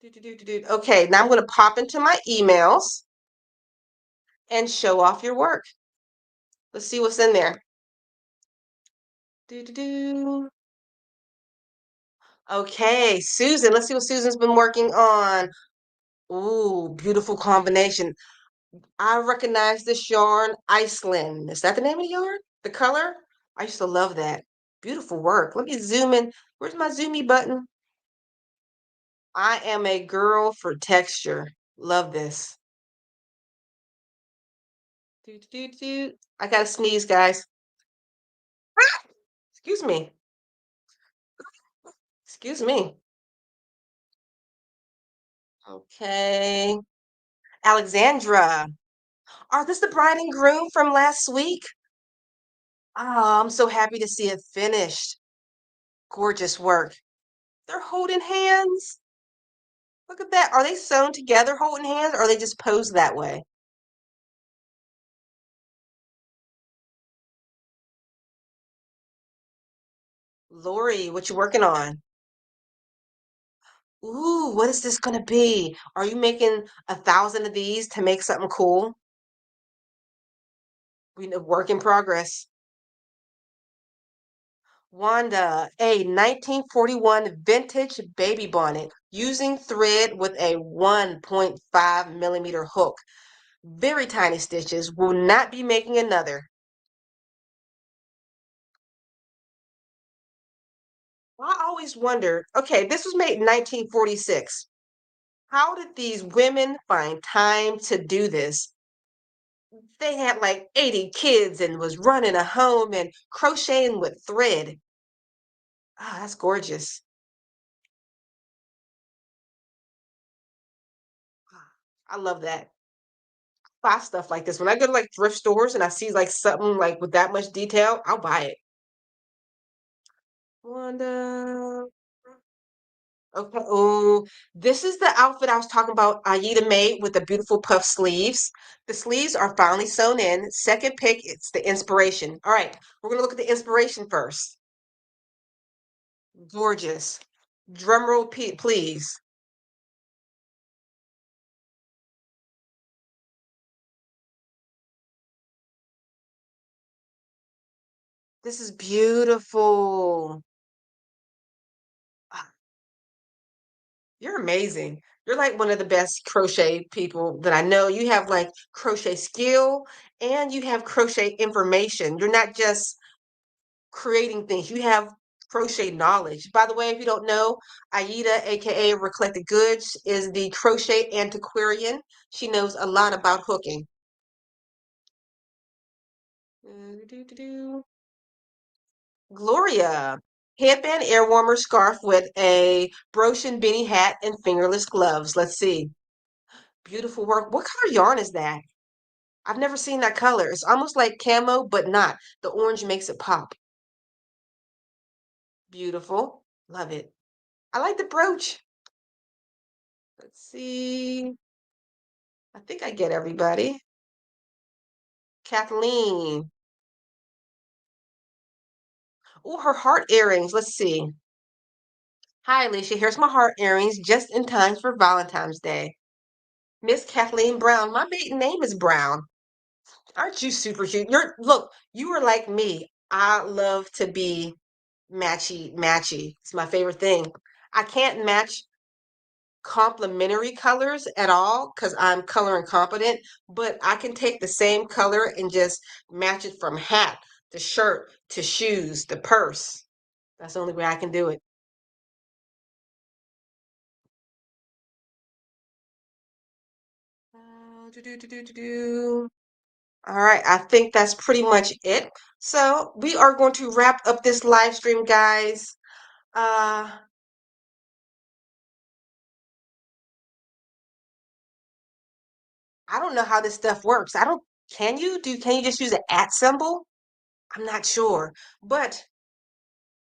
Okay, now I'm going to pop into my emails and show off your work. Let's see what's in there. Do-do-do. Okay, Susan, let's see what Susan's been working on. Ooh, beautiful combination. I recognize this yarn, Iceland. Is that the name of the yarn? The color? I used to love that. Beautiful work. Let me zoom in. Where's my zoomy button? I am a girl for texture. Love this. I gotta sneeze, guys. Excuse me. Excuse me. Okay. Alexandra. Are this the bride and groom from last week? Oh, I'm so happy to see it finished. Gorgeous work. They're holding hands. Look at that. Are they sewn together holding hands or are they just posed that way? Lori, what you working on? Ooh, what is this gonna be? Are you making 1,000 of these to make something cool? We know work in progress. Wanda, a 1941 vintage baby bonnet using thread with a 1.5 millimeter hook. Very tiny stitches. Will not be making another. always wondered, okay, this was made in 1946. How did these women find time to do this? They had like 80 kids and was running a home and crocheting with thread. Ah, that's gorgeous. Ah, I love that. Buy stuff like this. When I go to like thrift stores and I see like something like with that much detail, I'll buy it. Wanda. Okay. Oh, this is the outfit I was talking about. Aida made with the beautiful puff sleeves. The sleeves are finally sewn in. Second pick, it's the inspiration. All right, we're gonna look at the inspiration first. Gorgeous. Drum roll, please. This is beautiful. Ah, you're amazing. You're like one of the best crochet people that I know. You have like crochet skill and you have crochet information. You're not just creating things. You have crochet knowledge. By the way, if you don't know, Aida, aka Recollected Goods, is the crochet antiquarian. She knows a lot about hooking. Gloria, headband air warmer scarf with a brooch and beanie hat and fingerless gloves. Let's see. Beautiful work. What color yarn is that? I've never seen that color. It's almost like camo, but not. The orange makes it pop. Beautiful. Love it. I like the brooch. Let's see. I think I get everybody. Kathleen. Oh, her heart earrings. Let's see. Hi, Alicia. Here's my heart earrings just in time for Valentine's Day. Miss Kathleen Brown. My maiden name is Brown. Aren't you super cute? Look, you are like me. I love to be matchy matchy. It's my favorite thing. I can't match complementary colors at all because I'm color incompetent, but I can take the same color and just match it from hat to shirt to shoes to purse. That's the only way I can do it. Do. All right, I think that's pretty much it. So we are going to wrap up this live stream, guys. Uh, I don't know how this stuff works. I don't, can you just use an at symbol? I'm not sure, but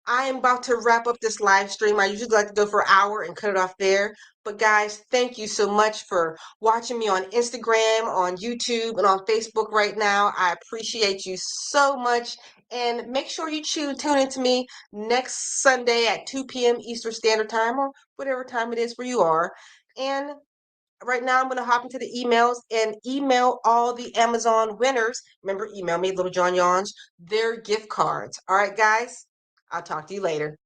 I am about to wrap up this live stream. I usually like to go for an hour and cut it off there. But guys, thank you so much for watching me on Instagram, on YouTube, and on Facebook right now. I appreciate you so much. And make sure you tune in to me next Sunday at 2 p.m. Eastern Standard Time or whatever time it is where you are. And right now I'm going to hop into the emails and email all the Amazon winners. Remember, email me, Little John Yawns, their gift cards. All right, guys, I'll talk to you later.